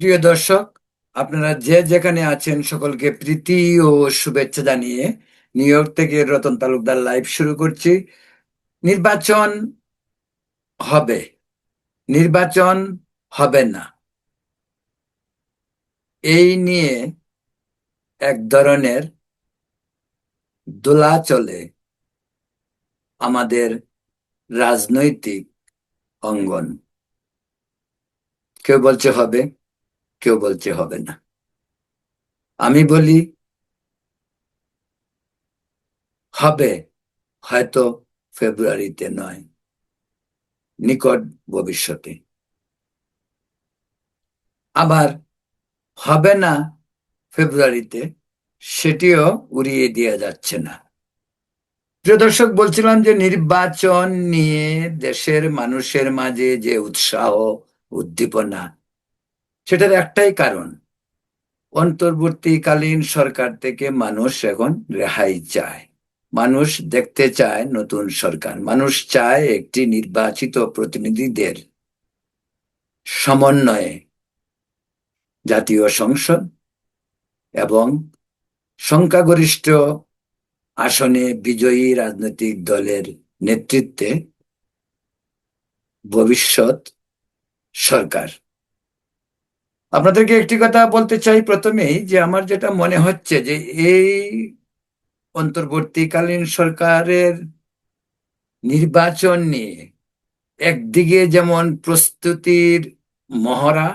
প্রিয় দর্শক, আপনারা যে যেখানে আছেন সকলকে প্রীতি ও শুভেচ্ছা জানিয়ে নিউ ইয়র্ক থেকে রতন তালুকদার লাইভ শুরু করছি। নির্বাচন হবে, নির্বাচন হবে না, এই নিয়ে এক ধরনের দোলাচলে আমাদের রাজনৈতিক অঙ্গন। কেউ বলছে হবে, কেউ বলছে হবে না। আমি বলি হবে, হয়তো ফেব্রুয়ারিতে নয়, নিকট ভবিষ্যতে। আবার হবে না ফেব্রুয়ারিতে, সেটিও উড়িয়ে দেওয়া যাচ্ছে না। প্রিয় দর্শক, বলছিলাম যে নির্বাচন নিয়ে দেশের মানুষের মাঝে যে উৎসাহ, উদ্দীপনা, সেটার একটাই কারণ, অন্তর্বর্তীকালীন সরকার থেকে মানুষ এখন রেহাই চায়। মানুষ দেখতে চায় নতুন সরকার, মানুষ চায় একটি নির্বাচিত প্রতিনিধিদের সমন্বয়ে জাতীয় সংসদ এবং সংখ্যাগরিষ্ঠ আসনে বিজয়ী রাজনৈতিক দলের নেতৃত্বে ভবিষ্যৎ সরকার। আপনাদেরকে একটি কথা বলতে চাই প্রথমেই, যে আমার যেটা মনে হচ্ছে যে এই অন্তর্বর্তীকালীন সরকারের নির্বাচন নিয়ে একদিকে যেমন প্রস্তুতির মহড়া,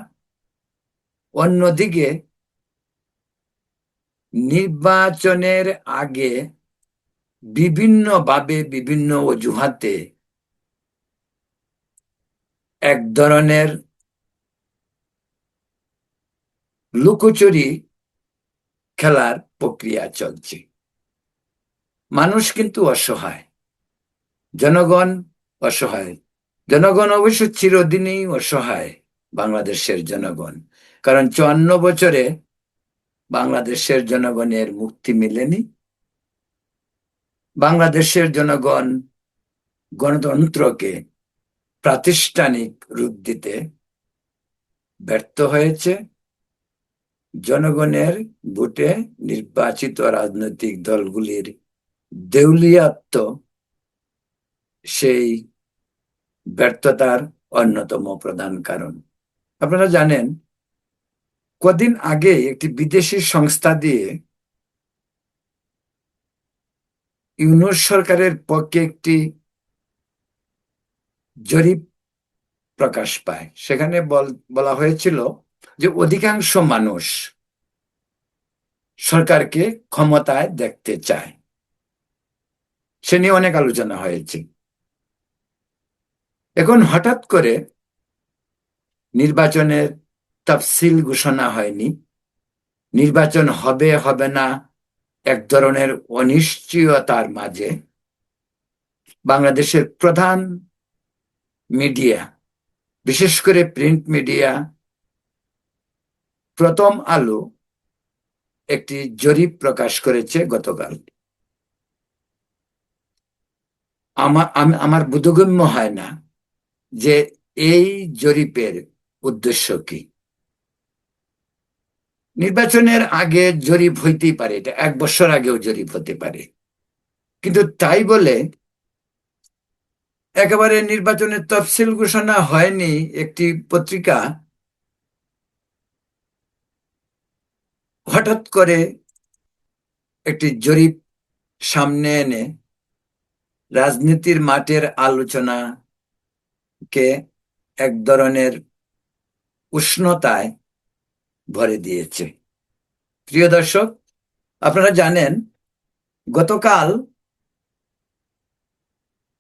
অন্যদিকে নির্বাচনের আগে বিভিন্নভাবে বিভিন্ন অজুহাতে এক ধরনের লুকোচুরি খেলার প্রক্রিয়া চলছে। মানুষ কিন্তু অসহায়, জনগণ অসহায়। জনগণ অবশ্য চিরদিনই অসহায়, বাংলাদেশের জনগণ। কারণ 54 বছরে বাংলাদেশের জনগণের মুক্তি মিলেনি। বাংলাদেশের জনগণ গণতন্ত্রকে প্রাতিষ্ঠানিক রূপ দিতে ব্যর্থ হয়েছে। জনগণের ভোটে নির্বাচিত রাজনৈতিক দলগুলির দেউলিয়াত্ব সেই ব্যর্থতার অন্যতম প্রধান কারণ। আপনারা জানেন, কদিন আগে একটি বিদেশি সংস্থা দিয়ে ইউনূস সরকারের পক্ষে একটি জরিপ প্রকাশ পায়। সেখানে বলা হয়েছিল যে অধিকাংশ মানুষ সরকারকে ক্ষমতায় দেখতে চায়। সে নিয়ে অনেক আলোচনা হয়েছে। এখন হঠাৎ করে নির্বাচনের তফসিল ঘোষণা হয়নি, নির্বাচন হবে হবে না এক ধরনের অনিশ্চয়তার মাঝে বাংলাদেশের প্রধান মিডিয়া, বিশেষ করে প্রিন্ট মিডিয়া, প্রথম আলো একটি জরিপ প্রকাশ করেছে গতকাল। আমার বোধগম্য হয় না যে এই জরিপের উদ্দেশ্য কি। নির্বাচনের আগে জরিপ হইতেই পারে, এটা 1 বছর আগেও জরিপ হতে পারে, কিন্তু তাই বলে একেবারে নির্বাচনের তফসিল ঘোষণা হয়নি একটি পত্রিকা হঠাৎ করে একটি জরিপ সামনে এনে রাজনীতির মাঠের আলোচনাকে এক ধরনের উষ্ণতায় ভরে দিয়েছে। প্রিয় দর্শক, আপনারা জানেন গতকাল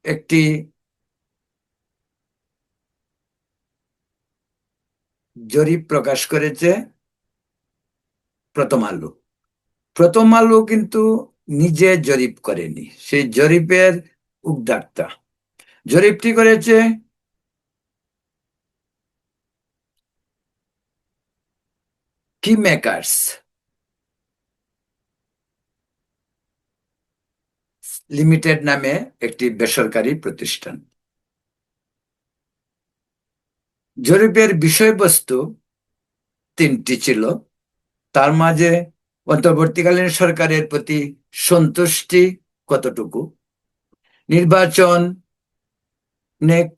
একটি জরিপ প্রকাশ করেছে প্রথম আলো। প্রথম আলো কিন্তু নিজে জরিপ করেনি, সেই জরিপের উদ্যোক্তা। জরিপটি করেছে কি মেকার্স লিমিটেড নামে একটি বেসরকারি প্রতিষ্ঠান। জরিপের বিষয়বস্তু 3টি ছিল। তার মাঝে অন্তর্বর্তীকালীন সরকারের প্রতি সন্তুষ্টি কতটুকু, নির্বাচন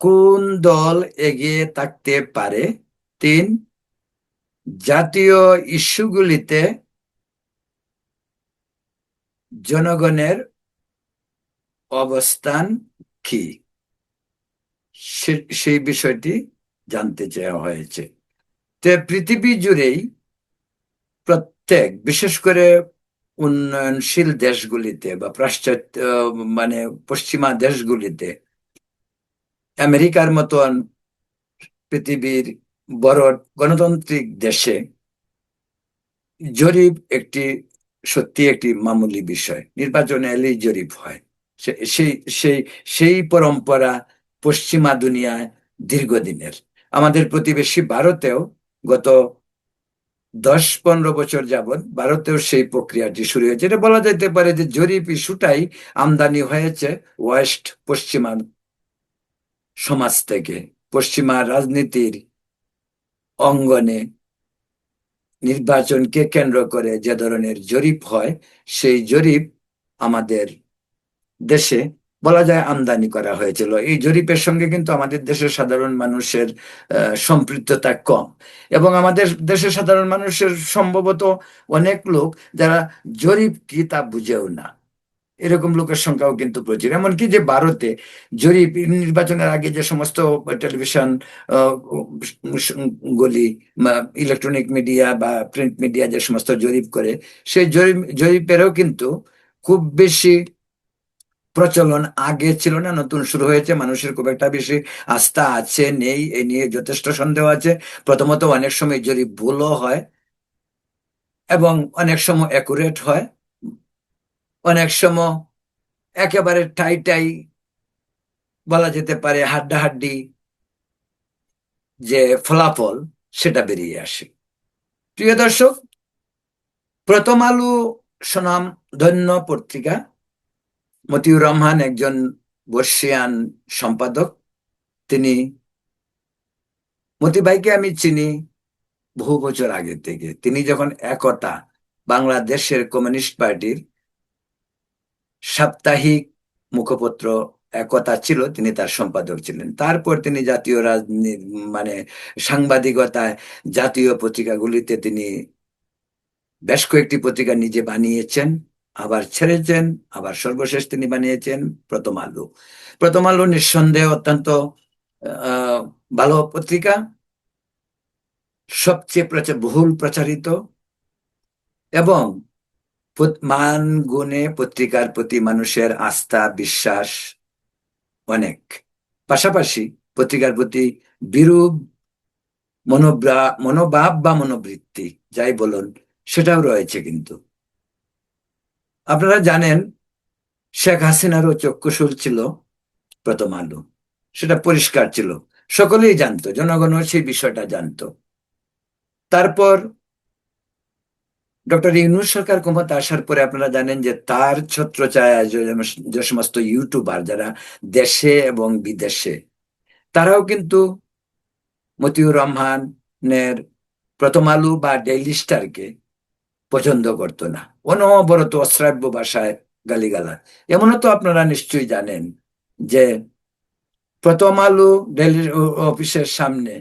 কোন দল এগিয়ে থাকতে পারে, 3, জাতীয় ইস্যুগুলিতে জনগণের অবস্থান কি, সেই বিষয়টি জানতে চাওয়া হয়েছে। তো পৃথিবী জুড়েই বিশেষ করে উন্নয়নশীল দেশগুলিতে বা পাশ্চাত্য মানে পশ্চিমা দেশগুলিতে, আমেরিকার মতন পৃথিবীর বড় গণতান্ত্রিক দেশে জরিপ সত্যি একটি মামুলি বিষয়। নির্বাচনে এলেই জরিপ হয়। সেই সেই সেই পরম্পরা পশ্চিমা দুনিয়ায় দীর্ঘদিনের। আমাদের প্রতিবেশী ভারতেও গত 10-15 বছর যাবৎ ভারতেও সেই প্রক্রিয়াটি শুরু হয়েছে। এটা বলা যেতে পারে যে জরিপ ইস্যুটাই আমদানি হয়েছে পশ্চিমা সমাজ থেকে। পশ্চিমা রাজনীতির অঙ্গনে নির্বাচনকে কেন্দ্র করে যে ধরনের জরিপ হয়, সেই জরিপ আমাদের দেশে বলা যায় আমদানি করা হয়েছিল। এই জরিপের সঙ্গে কিন্তু আমাদের দেশের সাধারণ মানুষের সম্পৃক্ততা কম, এবং আমাদের দেশের সাধারণ মানুষের সম্ভবত অনেক লোক যারা জরিপ কি তা বুঝেও না, এরকম লোকের সংখ্যাও কিন্তু প্রচুর। এমনকি যে ভারতে জরিপ নির্বাচনের আগে যে সমস্ত টেলিভিশন গুলি, ইলেকট্রনিক মিডিয়া বা প্রিন্ট মিডিয়া যে সমস্ত জরিপ করে, সেই জরিপেরও কিন্তু খুব বেশি প্রচলন আগে ছিল না, নতুন শুরু হয়েছে। মানুষের খুব একটা বেশি আস্থা আছে নেই এ নিয়ে যথেষ্ট সন্দেহ আছে। প্রথমত অনেক সময় জরিপ ভুলও হয়, এবং অনেক সময় অ্যাকুরেট হয়, অনেক সময় একেবারে ঠাই ঠাই বলা যেতে পারে হাড্ডাহাড্ডি যে ফলাফল সেটা বেরিয়ে আসে। প্রিয় দর্শক, প্রথম আলো সুনাম ধন্য পত্রিকা, মতিউর রহমান একজন বর্ষিয়ান সম্পাদক। তিনি, মতি ভাইকে আমি চিনি বহু বছর আগে থেকে। তিনি যখন একতা, বাংলাদেশের কমিউনিস্ট পার্টির সাপ্তাহিক মুখপত্র একতা ছিল, তিনি তার সম্পাদক ছিলেন। তারপর তিনি জাতীয় রাজনীতি মানে সাংবাদিকতায় জাতীয় পত্রিকাগুলিতে তিনি বেশ কয়েকটি পত্রিকা নিজে বানিয়েছেন, আবার ছেড়েছেন, আবার সর্বশেষ তিনি বানিয়েছেন প্রথম আলো। প্রথম আলো নিঃসন্দেহে অত্যন্ত ভালো পত্রিকা, সবচেয়ে বহুল প্রচারিত, এবং মান গুণে পত্রিকার প্রতি মানুষের আস্থা বিশ্বাস অনেক। পাশাপাশি পত্রিকার প্রতি বিরূপ মনোভাব বা মনোবৃত্তি যাই বলুন, সেটাও রয়েছে। কিন্তু আপনারা জানেন, শেখ হাসিনারও চক্ষুশূল ছিল প্রথম আলো, সেটা পরিষ্কার ছিল, সকলেই জানতো, জনগণও সেই বিষয়টা জানতো। তারপর ডক্টর ইউনূস সরকার ক্ষমতা আসার পরে আপনারা জানেন যে তার ছত্রছায়ায় যে সমস্ত ইউটিউবার যারা দেশে এবং বিদেশে, তারাও কিন্তু মতিউর রহমানের প্রথম আলো বা ডেইলি স্টারকে পছন্দ করতো না, অনবরত অশ্রাব্য ভাষায় গালিগালাজ। এমনও তো আপনারা নিশ্চয়ই জানেন যে প্রথম আলো ডেইলি অফিসের সামনে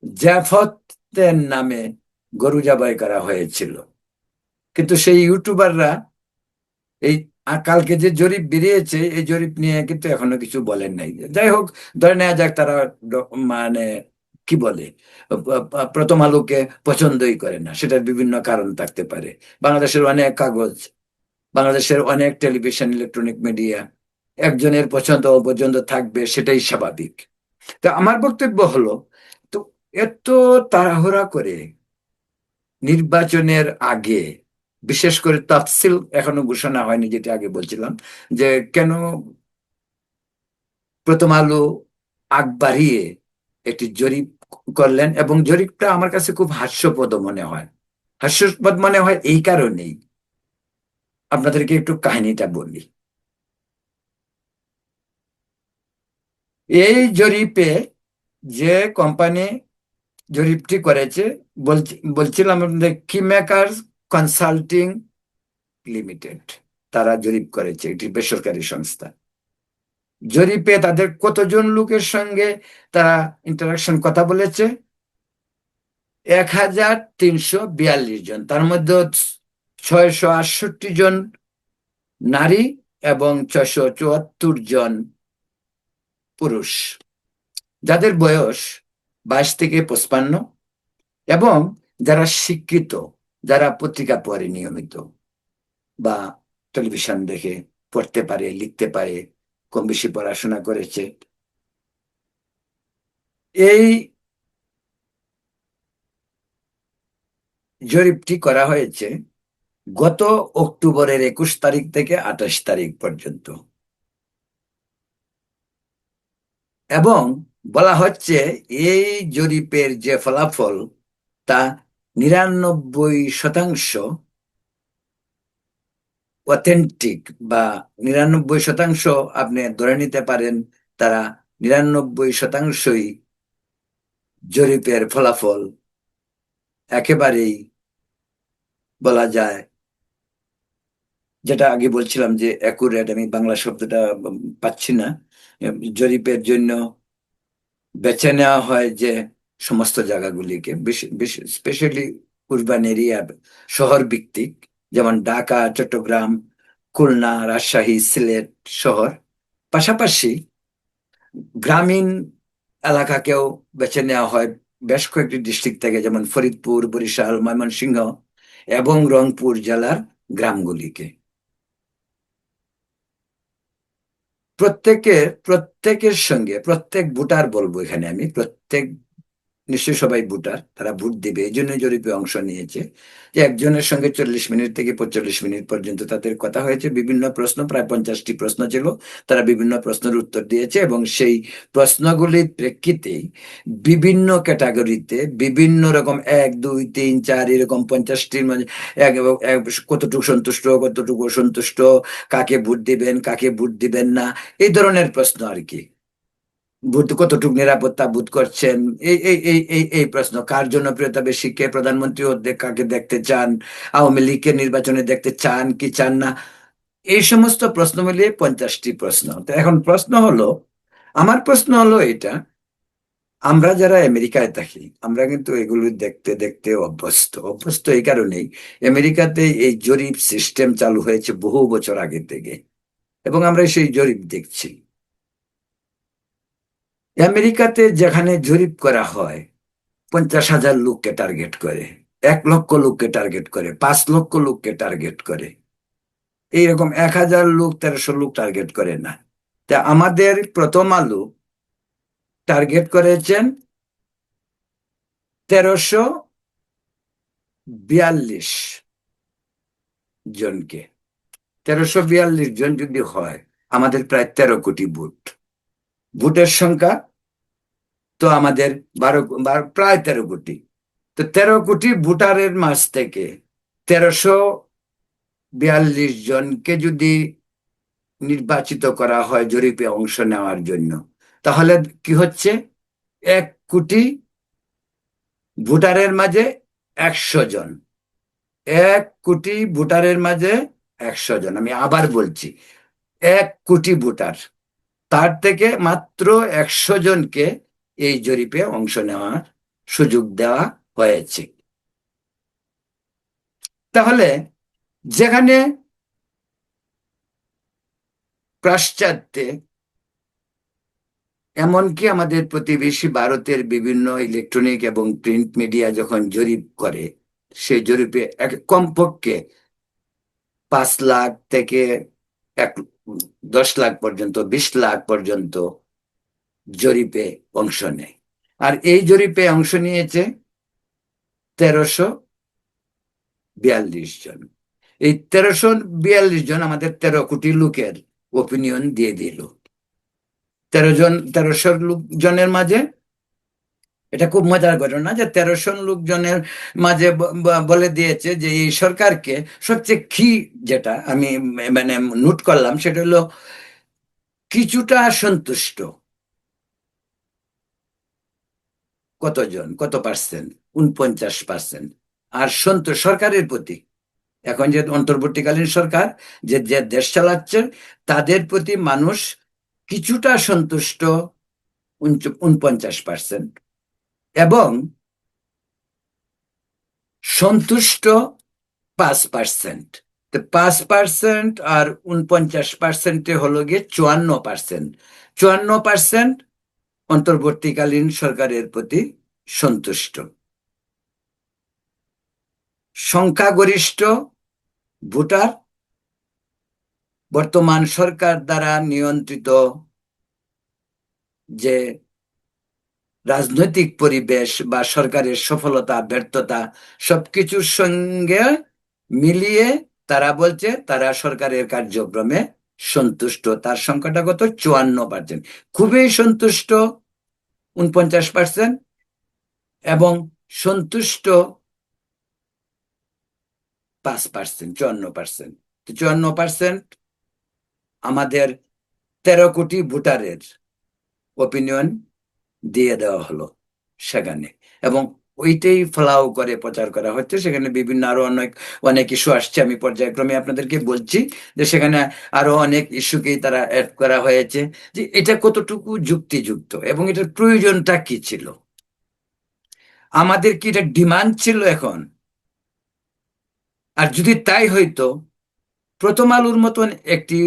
জাফতের নামে গরু জবাই করা হয়েছিল, কিন্তু সেই ইউটিউবাররা এই কালকে যে জরিপ বেরিয়েছে এই জরিপ নিয়ে কিন্তু এখনো কিছু বলেন নাই। যাই হোক, ধরে নেওয়া যাক তারা মানে কি বলে, প্রথম আলোকে পছন্দই করে না। সেটার বিভিন্ন কারণ থাকতে পারে। বাংলাদেশের অনেক কাগজ, বাংলাদেশের অনেক টেলিভিশন, ইলেকট্রনিক মিডিয়া, একজনের পছন্দ অপছন্দ থাকবে, সেটাই স্বাভাবিক। তো আমার বক্তব্য হলো, তো এত তাড়াহুড়া করে নির্বাচনের আগে, বিশেষ করে তাফসিল এখনো ঘোষণা হয়নি, যেটা আগে বলছিলাম, যে কেন প্রথম আলো আগ বাড়িয়ে একটি জরিপ করলেন। এবং জরিপটা আমার কাছে খুব হাস্যপদ মনে হয়। হাস্যপদ মনে হয় এই কারণেই, আপনাদেরকে একটু কাহিনীটা বলি। এই জরিপে যে কোম্পানি জরিপটি করেছে। বলছিলাম আপনাদের কি মেকার কনসাল্টিং লিমিটেড, তারা জরিপ করেছে, এটি বেসরকারি সংস্থা। জরিপে তাদের কতজন লোকের সঙ্গে তারা ইন্টারাকশন কথা বলেছে? 1342 জন, তার মধ্যে 668 জন নারী এবং 674 জন পুরুষ, যাদের বয়স 22 থেকে 55, এবং যারা শিক্ষিত, যারা পত্রিকা পড়ে নিয়মিত বা টেলিভিশন দেখে, পড়তে পারে, লিখতে পারে, কম বেশি পড়াশোনা করেছে। এই জরিপটি করা হয়েছে গত অক্টোবরের 21 তারিখ থেকে 28 তারিখ পর্যন্ত, এবং বলা হচ্ছে এই জরিপের যে ফলাফল তা 99% অথেন্টিক, বা 99% আপনি ধরে নিতে পারেন তারা 99%ই জরিপের ফলাফল একেবারেই বলা যায়, যেটা আগে বলছিলাম যে অ্যাকুরেট, আমি বাংলা শব্দটা পাচ্ছি না। জরিপের জন্য বেছে নেওয়া হয় যে সমস্ত জায়গাগুলিকে, স্পেশালি উরবান এরিয়া, শহর ভিত্তিক, যেমন ঢাকা, চট্টগ্রাম, খুলনা, রাজশাহী, সিলেট শহর, পাশাপাশি গ্রামীণ এলাকাকেও বেছে নেওয়া হয় বেশ কয়েকটি ডিস্ট্রিক্ট থেকে, যেমন ফরিদপুর, বরিশাল, ময়মনসিংহ এবং রংপুর জেলার গ্রামগুলিকে। প্রত্যেকের সঙ্গে, প্রত্যেক ভোটার বলবো এখানে আমি, প্রত্যেক, নিশ্চয়ই সবাই ভোটার, তারা ভোট দিবে, এই জন্য জরিপে অংশ নিয়েছে, যে একজনের সঙ্গে 40 মিনিট থেকে 45 মিনিট পর্যন্ত তাদের কথা হয়েছে। বিভিন্ন প্রশ্ন, প্রায় 50টি প্রশ্ন ছিল, তারা বিভিন্ন প্রশ্নের উত্তর দিয়েছে, এবং সেই প্রশ্নগুলির প্রেক্ষিতে বিভিন্ন ক্যাটাগরিতে বিভিন্ন রকম 1, 2, 3, 4 এরকম 50টির মাঝে কতটুকু সন্তুষ্ট, কতটুকু অসন্তুষ্ট, কাকে ভোট দিবেন, কাকে ভোট দিবেন না, এই ধরনের প্রশ্ন আর কি। কতটুকু নিরাপত্তা বোধ করছেন, এই এই এই এই এই প্রশ্ন, কার জনপ্রিয়তা বেশি, কে প্রধানমন্ত্রী হতে, কাকে দেখতে চান, আওয়ামী লীগকে নির্বাচনে দেখতে চান কি চান না, এই সমস্ত প্রশ্ন মিলিয়ে 50টি প্রশ্ন। তো এখন প্রশ্ন হলো, আমার প্রশ্ন হলো এটা, আমরা যারা আমেরিকায় থাকি, আমরা কিন্তু এগুলো দেখতে দেখতে অভ্যস্ত। অভ্যস্ত এই কারণেই, আমেরিকাতে এই জরিপ সিস্টেম চালু হয়েছে বহু বছর আগে থেকে, এবং আমরা সেই জরিপ দেখছি। আমেরিকাতে যেখানে জরিপ করা হয় 50,000 লোককে টার্গেট করে, 1 লক্ষ লোককে টার্গেট করে, 5 লক্ষ লোককে টার্গেট করে, এইরকম 1,000 লোক, 1300 লোক টার্গেট করে না। তা আমাদের প্রথম আলো টার্গেট করেছেন 1342 জনকে। 1342 জন যদি হয়, আমাদের প্রায় 13 কোটি ভোট, ভোটের সংখ্যা তো আমাদের 12 প্রায় 13 কোটি। তো 13 কোটি ভোটারের মাঝ থেকে 1342 জনকে যদি নির্বাচিত করা হয় জরিপে অংশ নেওয়ার জন্য, তাহলে কি হচ্ছে, 1 কোটি ভোটারের মাঝে 100 জন। 1 কোটি ভোটারের মাঝে 100 জন, আমি আবার বলছি, 1 কোটি ভোটার, তার থেকে মাত্র 100 জনকে এই জরিপে অংশ নেওয়ার সুযোগ দেওয়া হয়েছে। তাহলে যেখানে পাশ্চাত্যে, এমনকি আমাদের প্রতিবেশী ভারতের বিভিন্ন ইলেকট্রনিক এবং প্রিন্ট মিডিয়া যখন জরিপ করে, সেই জরিপে কমপক্ষে 5 লাখ থেকে এক 10 লাখ পর্যন্ত, 20 লাখ পর্যন্ত জরিপে অংশ নেয়। আর এই জরিপে অংশ নিয়েছে 1342 জন। এই 1342 জন আমাদের 13 কোটি লোকের ওপিনিয়ন দিয়ে দিল। 1300 লোকজনের মাঝে, এটা খুব মজার ঘটনা যে 1300 লোকজনের মাঝে বলে দিয়েছে যে এই সরকারকে সবচেয়ে কি, যেটা আমি মানে নোট করলাম, সেটা হলো কিছুটা সন্তুষ্ট, কতজন, কত পার্সেন্ট? 49%। আর সন্তোষ সরকারের প্রতি, এখন যে অন্তর্বর্তীকালীন সরকার যে যে দেশ চালাচ্ছে, তাদের প্রতি মানুষ কিছুটা সন্তুষ্ট 49%, এবং সন্তুষ্ট 5%। তো 5% আর 49%-এ হলো গিয়ে 54%। 54% অন্তর্বর্তীকালীন সরকারের প্রতি সন্তুষ্ট। সংখ্যাগরিষ্ঠ ভোটার বর্তমান সরকার দ্বারা নিয়ন্ত্রিত যে রাজনৈতিক পরিবেশ বা সরকারের সফলতা ব্যর্থতা সবকিছুর সঙ্গে মিলিয়ে তারা বলছে তারা সরকারের কার্যক্রমে সন্তুষ্ট। তার সংখ্যাটা কত? 54%। খুবই সন্তুষ্ট 49%, এবং সন্তুষ্ট 5%, 54%। 54% আমাদের 13 কোটি ভোটারের ওপিনিয়ন দিয়ে দেওয়া হলো সেখানে, এবং ওইটাই ফলাও করে প্রচার করা হচ্ছে। সেখানে বিভিন্ন আরো অনেক অনেক ইস্যু আসছে, আমি পর্যায়ক্রমে আপনাদেরকে বলছি যে সেখানে আরো অনেক ইস্যুকেই তারা অ্যাড করা হয়েছে, যে এটা কতটুকু যুক্তিযুক্ত এবং এটার প্রয়োজনটা কি ছিল, আমাদের কি এটা ডিমান্ড ছিল এখন? আর যদি তাই হইতো, প্রথম আলোর মতন একটি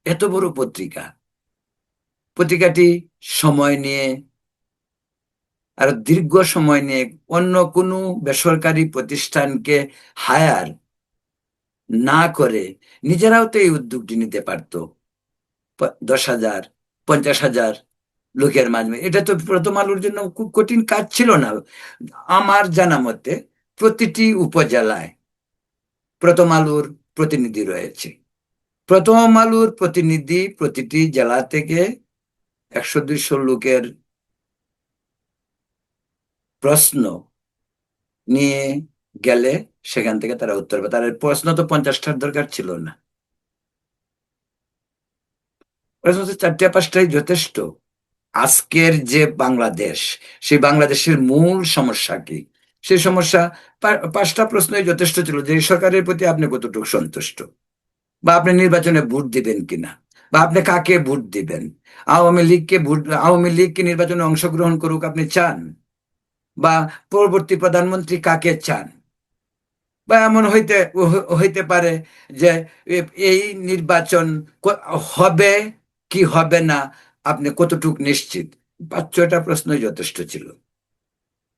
এত বড় পত্রিকাটি সময় নিয়ে, আর দীর্ঘ সময় নিয়ে অন্য কোনো বেসরকারি প্রতিষ্ঠানকে হায়ার না করে নিজেরাও তো এই উদ্যোগটি নিতে পারতো। 10,000, 50,000 লোকের মাঝে এটা তো প্রথম আলোর জন্য খুব কঠিন কাজ ছিল না। আমার জানা মতে প্রতিটি উপজেলায় প্রথম আলোর প্রতিনিধি রয়েছে। প্রথম আলোর প্রতিনিধি প্রতিটি জেলা থেকে 100-200 লোকের প্রশ্ন নিয়ে গেলে সেখান থেকে তারা উত্তর পাবে। তার প্রশ্ন তো 50টার দরকার ছিল না, প্রশ্ন তো 4-5টাই যথেষ্ট। আজকের যে বাংলাদেশ, সেই বাংলাদেশের মূল সমস্যা কি? সেই সমস্যা 5টা প্রশ্নই যথেষ্ট ছিল, যে এই সরকারের প্রতি আপনি কতটুকু সন্তুষ্ট, বা আপনি নির্বাচনে ভোট দিবেন কিনা, বা আপনি কাকে ভোট দিবেন। আওয়ামী লীগ কি নির্বাচনে অংশগ্রহণ করুক আপনি চান, বা পরবর্তী প্রধানমন্ত্রী কাকে চান? বা এমন হইতে পারে যে এই নির্বাচন হবে কি হবে না আপনি কতটুক নিশ্চিত? 5-6টা প্রশ্নই যথেষ্ট ছিল,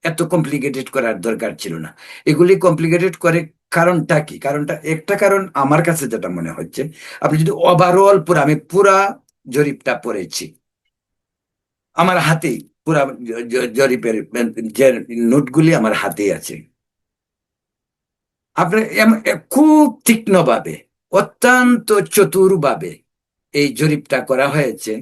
এত কমপ্লিকেটেড করার দরকার ছিল না। এগুলি কমপ্লিকেটেড করে কারণটা কি? কারণটা একটা কারণ আমার কাছে যেটা মনে হচ্ছে, আপনি যদি ওভারঅল পুরো, আমি পুরা জরিপটা পড়েছি আমার হাতেই, পুরা জরিপের যে নোটগুলি আমার হাতেই আছে। আপনার খুব তীক্ষ্ণভাবে, অত্যন্ত চতুরভাবে এই জরিপটা করা হয়েছে।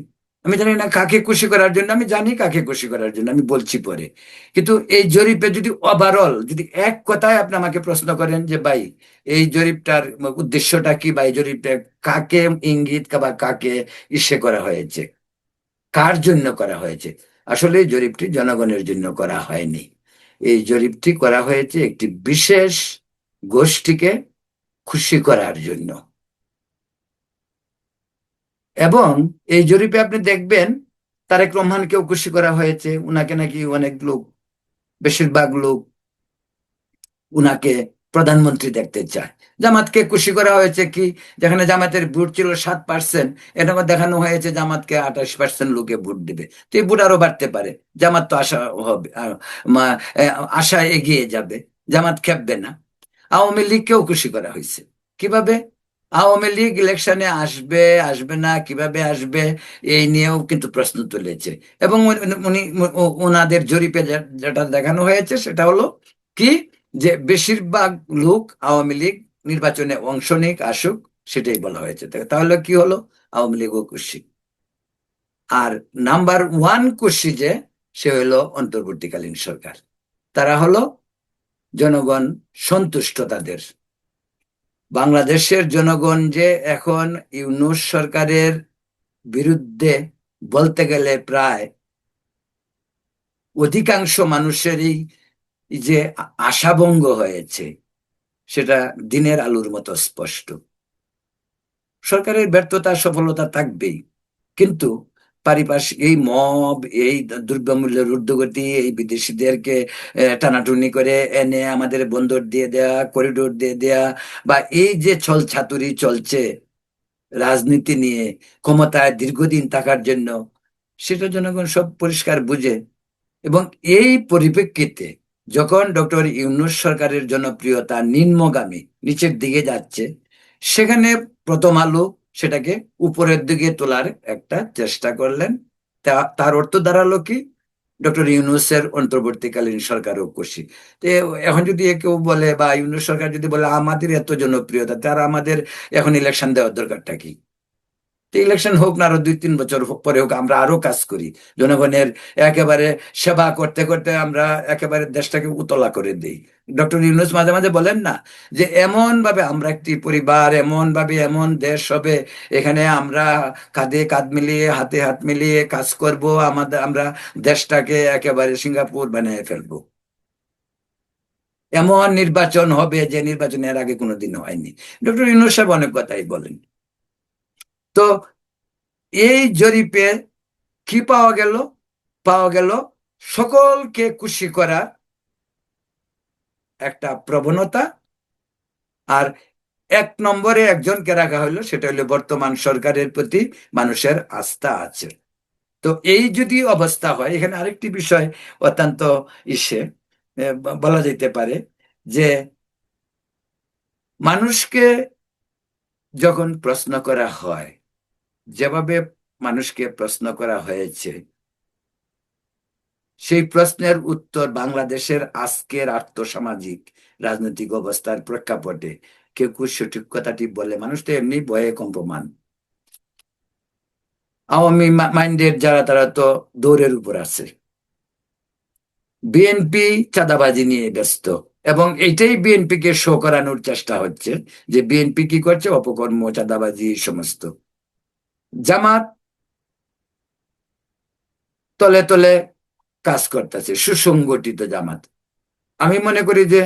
আমি জানি না কাকে খুশি করার জন্য, আমি জানি কাকে খুশি করার জন্য, আমি বলছি পরে। কিন্তু এই জরিপে যদি ওভারঅল, যদি এক কথায় আপনি আমাকে প্রশ্ন করেন যে ভাই এই জরিপটার উদ্দেশ্যটা কি, বা এই জরিপটা কাকে ইঙ্গিত বা কাকে ইসে করা হয়েছে, কার জন্য করা হয়েছে? আসলে এই জরিপটি জনগণের জন্য করা হয়নি। এই জরিপটি করা হয়েছে একটি বিশেষ গোষ্ঠীকে খুশি করার জন্য। এবং এই জরিপে আপনি দেখবেন তারেক রহমানকেও খুশি করা হয়েছে, উনাকে নাকি অনেক লোক, বেশিরভাগ লোক উনাকে প্রধানমন্ত্রী দেখতে চায়। জামাতকে খুশি করা হয়েছে কি, যেখানে জামাতের ভোট ছিল 7%, এটা দেখানো হয়েছে জামাতকে 28% লোকে ভোট দিবে। তো এই ভোট আরো বাড়তে পারে, জামাত তো আশা হবে, আশা এগিয়ে যাবে, জামাত খেপবে না। আওয়ামী লীগকেও খুশি করা হয়েছে। কিভাবে? আওয়ামী লীগ ইলেকশনে আসবে আসবে না, কিভাবে আসবে, এই নিয়েও কিন্তু প্রশ্ন তুলেছে। এবং উনি ওনাদের জরিপে যেটা দেখানো হয়েছে সেটা হলো কি, যে বেশিরভাগ লোক আওয়ামী লীগ নির্বাচনে অংশ নিক, আসুক, সেটাই বলা হয়েছে। তাহলে কি হলো? আওয়ামী লীগও খুশি। আর নাম্বার ওয়ান খুশি যে, সে হলো অন্তর্বর্তীকালীন সরকার। তারা হলো জনগণ সন্তুষ্ট তাদের। বাংলাদেশের জনগণ যে এখন ইউনূস সরকারের বিরুদ্ধে বলতে গেলে প্রায় অধিকাংশ মানুষেরই যে আশাভঙ্গ হয়েছে সেটা দিনের আলোর মতো স্পষ্ট। সরকারের ব্যর্থতা সফলতা থাকবেই, কিন্তু পারিপার্শ্বিক এই মব, এই দ্রব্যমূল্যের ঊর্ধ্বগতি, এই বিদেশিদেরকে টানাটুনি করে এনে আমাদের বন্দর দিয়ে দেয়া, করিডোর দিয়ে দেয়া, বা এই যে ছল ছাতুরি চলছে রাজনীতি নিয়ে ক্ষমতায় দীর্ঘদিন থাকার জন্য, সেটা জনগণ সব পরিষ্কার বুঝে। এবং এই পরিপ্রেক্ষিতে যখন ডক্টর ইউনূস সরকারের জনপ্রিয়তা নিম্নগামী, নিচের দিকে যাচ্ছে, সেখানে প্রথম আলো সেটাকে উপরের দিকে তোলার একটা চেষ্টা করলেন। তার অর্থ দাঁড়ালো কি, ডক্টর ইউনূসের অন্তর্বর্তীকালীন সরকারও খুশি। তো এখন যদি কেউ বলে, বা ইউনূস সরকার যদি বলে আমাদের এত জনপ্রিয়তা, তার আমাদের এখন ইলেকশন দেওয়ার দরকারটা কি? ইলেকশন হোক না, আরো 2-3 বছর পরে হোক, আমরা আরো কাজ করি, জনগণের একেবারে সেবা করতে করতে আমরা একেবারে দেশটাকে উতলা করে দিই। ডক্টর ইউনূস মাঝে মাঝে বলেন না যে এমন ভাবে আমরা একটি পরিবার, এমন ভাবে এমন দেশ হবে, এখানে আমরা কাঁধে কাঁধ মিলিয়ে হাতে হাত মিলিয়ে কাজ করব, আমরা দেশটাকে একেবারে সিঙ্গাপুর বানিয়ে ফেলবো। এমন নির্বাচন হবে যে নির্বাচনের আগে কোনোদিন হয়নি। ডক্টর ইউনূস সাহেব অনেক কথাই বলেন। তো এই জরিপে কি পাওয়া গেল? পাওয়া গেল সকলকে খুশি করার একটা প্রবণতা। আর 1 নম্বরে একজনকে রাখা হলো, সেটা হলো বর্তমান সরকারের প্রতি মানুষের আস্থা আছে। তো এই যদি অবস্থা হয়, এখানে আরেকটি বিষয় অত্যন্ত ইসে বলা যেতে পারে যে মানুষকে যখন প্রশ্ন করা হয়, যেভাবে মানুষকে প্রশ্ন করা হয়েছে, সেই প্রশ্নের উত্তর বাংলাদেশের আজকের আর্থসামাজিক রাজনৈতিক অবস্থার প্রেক্ষাপটে কেউ সঠিক কথাটি বলে, মানুষ তো এমনি ভয়ে কম্পমান। আওয়ামী মাইন্ডের যারা, তারা তো দৌড়ের উপর আছে। বিএনপি চাঁদাবাজি নিয়ে ব্যস্ত, এবং এইটাই বিএনপি কে শো করানোর চেষ্টা হচ্ছে যে বিএনপি কি করছে, অপকর্ম, চাঁদাবাজি সমস্ত। জামাত তলে তলে কাজ করতেছে, সুসংগঠিত জামাত। আমি মনে করি যে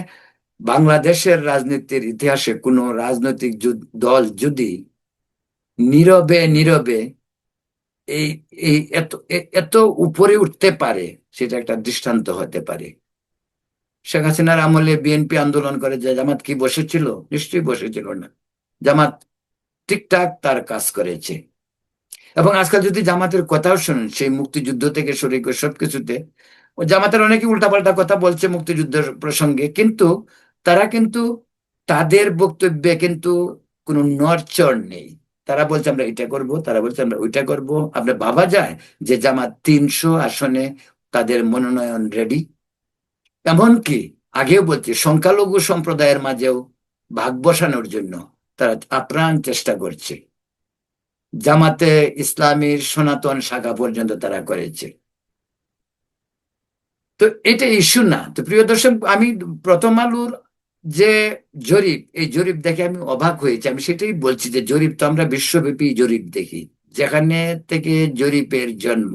বাংলাদেশের রাজনীতির ইতিহাসে কোনো রাজনৈতিক দল যদি নীরবে নীরবে এই এই এত এত উপরে উঠতে পারে, সেটা একটা দৃষ্টান্ত হতে পারে। শেখ হাসিনার আমলে বিএনপি আন্দোলন করে, যে জামাত কি বসেছিল? নিশ্চয়ই বসেছিল না। জামাত ঠিকঠাক তার কাজ করেছে। এবং আজকাল যদি জামাতের কথাও শুনেন, সেই মুক্তিযুদ্ধ থেকে শুরু করে সবকিছুতে ও জামাতের অনেকে উল্টাপাল্টা কথা বলছে মুক্তিযুদ্ধের প্রসঙ্গে, কিন্তু তারা কিন্তু তাদের বক্তব্যে কিন্তু কোনো নড়চড় নেই। তারা বলছে আমরা এটা করব, তারা বলছে আমরা ওইটা করব। আপনার ভাবা যায় যে জামাত 300 আসনে তাদের মনোনয়ন রেডি। এমনকি আগেও বলছি, সংখ্যালঘু সম্প্রদায়ের মাঝেও ভাগ বসানোর জন্য তারা আপ্রাণ চেষ্টা করছে। জামাতে ইসলামীর সনাতন শাখা পর্যন্ত তারা করেছে। তো এটা ইস্যু না। তো প্রিয় দর্শক, আমি প্রথম আলোর যে জরিপ, এই জরিপ দেখে আমি অবাক হয়েছি। আমি সেটাই বলছি যে জরিপ তো আমরা বিশ্বব্যাপী জরিপ দেখি, যেখানে থেকে জরিপের জন্ম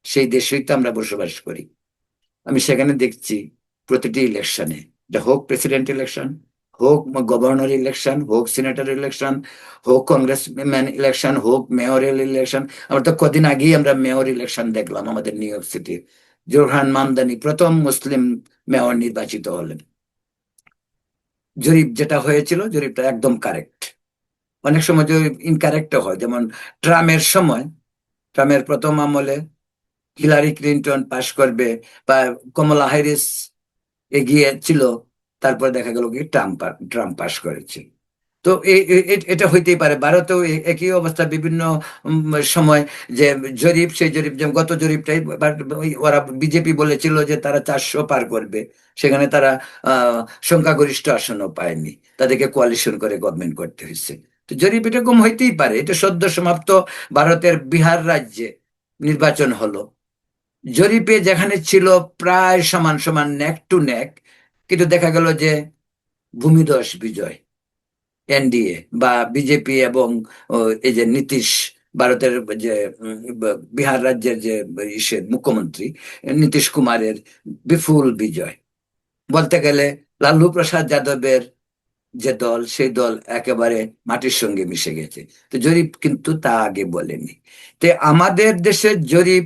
সেই দেশেই তো আমরা বসবাস করি। আমি সেখানে দেখছি প্রতিটি ইলেকশনে, এটা হোক প্রেসিডেন্ট ইলেকশন, হোক গভর্নর ইলেকশন, হোক সিনেটর ইলেকশন, হোক কংগ্রেসম্যান ইলেকশন, হোক মেয়রেল ইলেকশন। আমরা তো কদিন আগেই আমরা মেয়র ইলেকশন দেখলাম আমাদের নিউ ইয়র্ক সিটি। জোরহান মামদানি প্রথম মুসলিম মেয়র নির্বাচিত হলেন। জরিপ যেটা হয়েছিল, জরিপটা একদম কারেক্ট। অনেক সময় জরিপ ইনকারেক্টও হয়, যেমন ট্রাম্পের সময়, ট্রাম্পের প্রথম আমলে হিলারি ক্লিন্টন পাশ করবে বা কমলা হ্যারিস এগিয়ে ছিল, তারপর দেখা গেল কি ট্রাম্প ট্রাম্প পাশ করেছে। তো এটা হইতেই পারে। ভারতেও একই অবস্থা বিভিন্ন সময়, যে জরিপ, সেই জরিপ, যেমন গত জরিপটাই, ওরা বিজেপি বলেছিল যে তারা 400 পার করবে, সেখানে তারা সংখ্যাগরিষ্ঠ আসনও পায়নি, তাদেরকে কোয়ালিশন করে গভর্নমেন্ট করতে হয়েছে। তো জরিপ এরকম হইতেই পারে। এটা সদ্য সমাপ্ত ভারতের বিহার রাজ্যে নির্বাচন হলো, জরিপে যেখানে ছিল প্রায় সমান সমান, নেক টু নেক, কিন্তু দেখা গেল যে ভূমিধস বিজয়, এনডিএ বা বিজেপি এবং এই যে নীতিশ ভারতের যে বিহার রাজ্যের যে মুখ্যমন্ত্রী নীতিশ কুমারের বিপুল বিজয়। বলতে গেলে লালু প্রসাদ যাদবের যে দল, সেই দল একেবারে মাটির সঙ্গে মিশে গেছে। তো জরিপ কিন্তু তা আগে বলেনি। তো আমাদের দেশের জরিপ,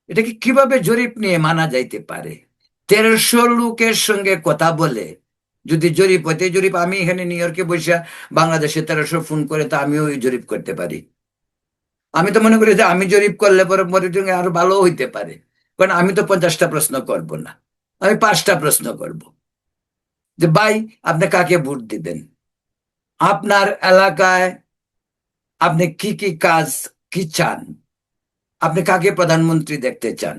এটাকে কিভাবে জরিপ নিয়ে মানা যাইতে পারে? 1300 লোকের সঙ্গে কথা বলে যদি জরিপ হইতে, জরিপ আমি এখানে নিউ ইয়র্কে বসে বাংলাদেশে 1300 ফোন করে তো আমিও ওই জরিপ করতে পারি। আমি তো মনে করি যে আমি জরিপ করলে পরে পরে আরো ভালো হইতে পারে, কারণ আমি তো 50টা প্রশ্ন করব না, আমি 5টা প্রশ্ন করব। যে ভাই, আপনি কাকে ভোট দিবেন? আপনার এলাকায় আপনি কি কি কাজ, কি চান? আপনি কাকে প্রধানমন্ত্রী দেখতে চান?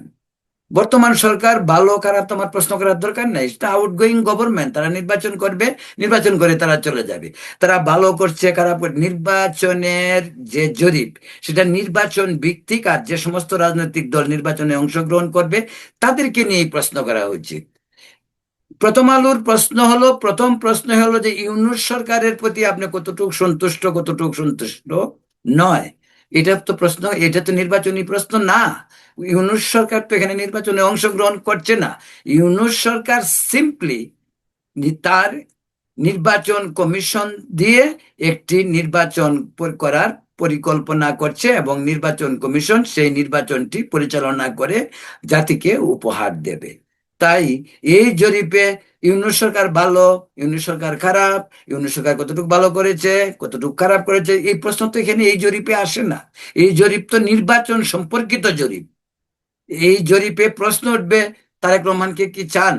বর্তমান সরকার ভালো খারাপ তোমার প্রশ্ন করার দরকার নাই, সেটা আউটগোয়িং গভর্নমেন্ট, তারা নির্বাচন করবে, নির্বাচন করে তারা চলে যাবে। তারা ভালো করছে খারাপ করছে, নির্বাচনের যে জরিপ, সেটা নির্বাচন ভিত্তিক, আর যে সমস্ত রাজনৈতিক দল নির্বাচনে অংশগ্রহণ করবে তাদেরকে নিয়ে প্রশ্ন করা উচিত। প্রথম আলোর প্রথম প্রশ্ন হলো যে ইউনূস সরকারের প্রতি আপনি কতটুকু সন্তুষ্ট, কতটুকু সন্তুষ্ট নয়। এটা তো প্রশ্ন, এটা তো নির্বাচনী প্রশ্ন না। ইউনূস সরকার তো এখানে নির্বাচনে অংশগ্রহণ করছে না। ইউনূস সরকার সিম্পলি তার নির্বাচন কমিশন দিয়ে একটি নির্বাচন করার পরিকল্পনা করছে, এবং নির্বাচন কমিশন সেই নির্বাচনটি পরিচালনা করে জাতিকে উপহার দেবে। তাই এই জরিপে ইউনূস সরকার ভালো, ইউনূস সরকার খারাপ, ইউনূস সরকার কতটুকু ভালো করেছে, কতটুকু খারাপ করেছে, এই প্রশ্ন তো এখানে এই জরিপে আসে না। এই জরিপ তো নির্বাচন সম্পর্কিত জরিপ। এই জরিপে প্রশ্ন উঠবে, তারেক রহমানকে কি চান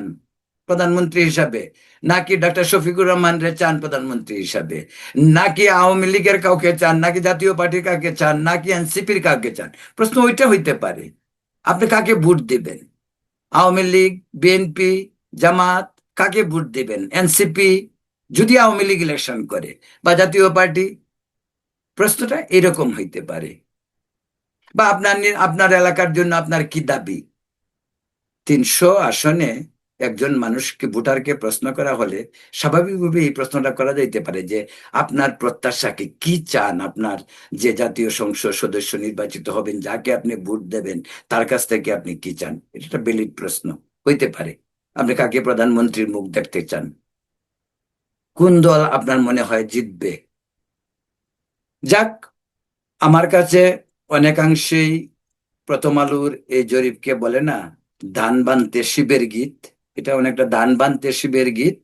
প্রধানমন্ত্রী হিসাবে, নাকি ডক্টর শফিকুর রহমান রে চান প্রধানমন্ত্রী হিসাবে, নাকি আওয়ামী লীগের কাউকে চান, নাকি জাতীয় পার্টির কাউকে চান, নাকি এনসিপির কাউকে চান? প্রশ্ন ওইটা হইতে পারে। আপনি কাকে ভোট দিবেন? আওয়ামী লীগ, বিএনপি, জামাত, কাকে ভোট দিবেন? এনসিপি যদি আওয়ামী লীগ ইলেকশন করে, বা জাতীয় পার্টি? প্রশ্নটা এরকম হইতে পারে। বা আপনার এলাকার জন্য আপনার কি দাবি? 300 আসনে একজন মানুষকে, ভোটারকে প্রশ্ন করা হলে স্বাভাবিকভাবে এই প্রশ্নটা করা যাইতে পারে যে আপনার প্রত্যাশাকে কি চান, আপনার যে জাতীয় সংসদ সদস্য নির্বাচিত হবেন, যাকে আপনি ভোট দেবেন, তার কাছ থেকে আপনি কি চান? এটা একটা ভ্যালিড প্রশ্ন হইতে পারে। আপনি কাকে প্রধানমন্ত্রীর মুখ দেখতে চান? কোন দল আপনার মনে হয় জিতবে? যাক, আমার কাছে অনেকাংশেই প্রথম আলোর এই জরিপকে বলে না ধান বানতে শিবের গীত, এটা অনেকটা ধান বানতে শিবের গীত।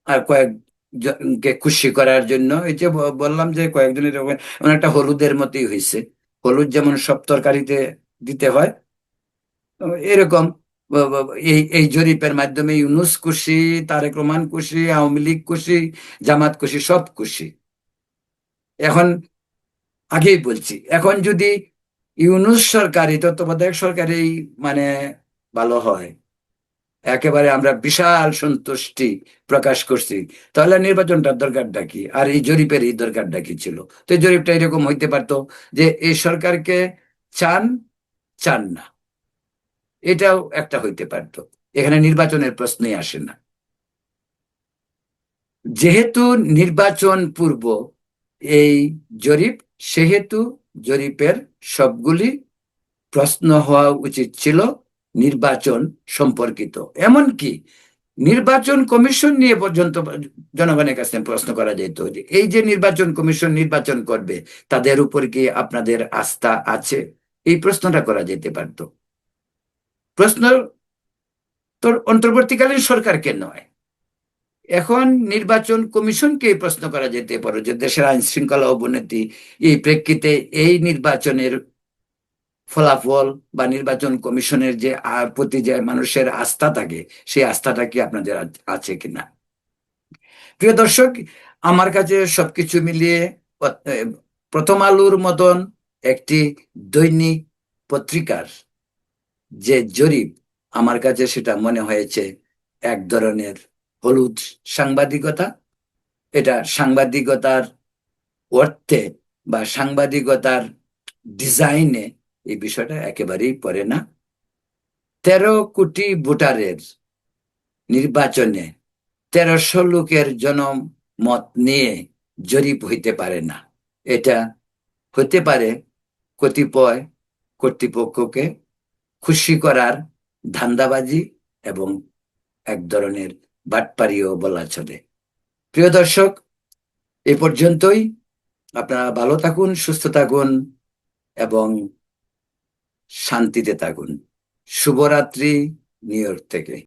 আর কয়েকজনকে খুশি করার জন্য, এই যে বললাম যে কয়েকজনের এরকম অনেকটা হলুদের মতোই হয়েছে। হলুদ যেমন সব তরকারিতে দিতে হয়, এরকম এই এই জরিপের মাধ্যমে ইউনূস খুশি, তারেক রহমান খুশি, আওয়ামী লীগ খুশি, জামাত খুশি, সব খুশি। এখন আগেই বলছি, এখন যদি ইউনূস সরকারি, তত্ত্বাবধায়ক সরকারি মানে ভালো হয়, একেবারে আমরা বিশাল সন্তুষ্টি প্রকাশ করছি, তাহলে নির্বাচনটার দরকারটা কি, আর এই জরিপের এই দরকারটা কি ছিল? তো এই জরিপটা এরকম হইতে পারতো যে এই সরকারকে চান, চান না, এটাও একটা হইতে পারতো। এখানে নির্বাচনের প্রশ্নই আসে না। যেহেতু নির্বাচন পূর্ব এই জরিপ, সেহেতু জরিপের সবগুলি প্রশ্ন হওয়া উচিত ছিল নির্বাচন সম্পর্কিত। এমনকি নির্বাচন কমিশন নিয়ে পর্যন্ত জনগণের কাছে প্রশ্ন করা যেত যে এই যে নির্বাচন কমিশন নির্বাচন করবে, তাদের উপর কি আপনাদের আস্থা আছে? এই প্রশ্নটা করা যেতে পারত। প্রশ্ন তোর অন্তর্বর্তীকালীন সরকারকে নয়, এখন নির্বাচন কমিশনকে এই প্রশ্ন করা যেতে পারে যে দেশের আইন শৃঙ্খলা অবনতি, এই প্রেক্ষিতে এই নির্বাচনের ফলাফল বা নির্বাচন কমিশনের যে প্রতি যে মানুষের আস্থা থাকে, সেই আস্থাটা কি আপনাদের আছে কিনা? প্রিয় দর্শক, আমার কাছে সবকিছু মিলিয়ে প্রথম আলোর মতন একটি দৈনিক পত্রিকার যে জরিপ, আমার কাছে সেটা মনে হয়েছে এক ধরনের হলুদ সাংবাদিকতা। এটা সাংবাদিকতার অর্থে বা সাংবাদিকতার ডিজাইনে এই বিষয়টা একেবারেই পড়ে না। 13 কোটি ভোটারের নির্বাচনে 1300 লোকের জনমত নিয়ে জরিপ হইতে পারে না। এটা হতে পারে কতিপয় কর্তৃপক্ষকে খুশি করার ধান্দাবাজি এবং এক ধরনের বাটপারিও বলা চলে। প্রিয় দর্শক, এ পর্যন্তই। আপনারা ভালো থাকুন, সুস্থ থাকুন এবং শান্তিতে থাকুন। শুভরাত্রি, নিউ ইয়র্ক থেকে।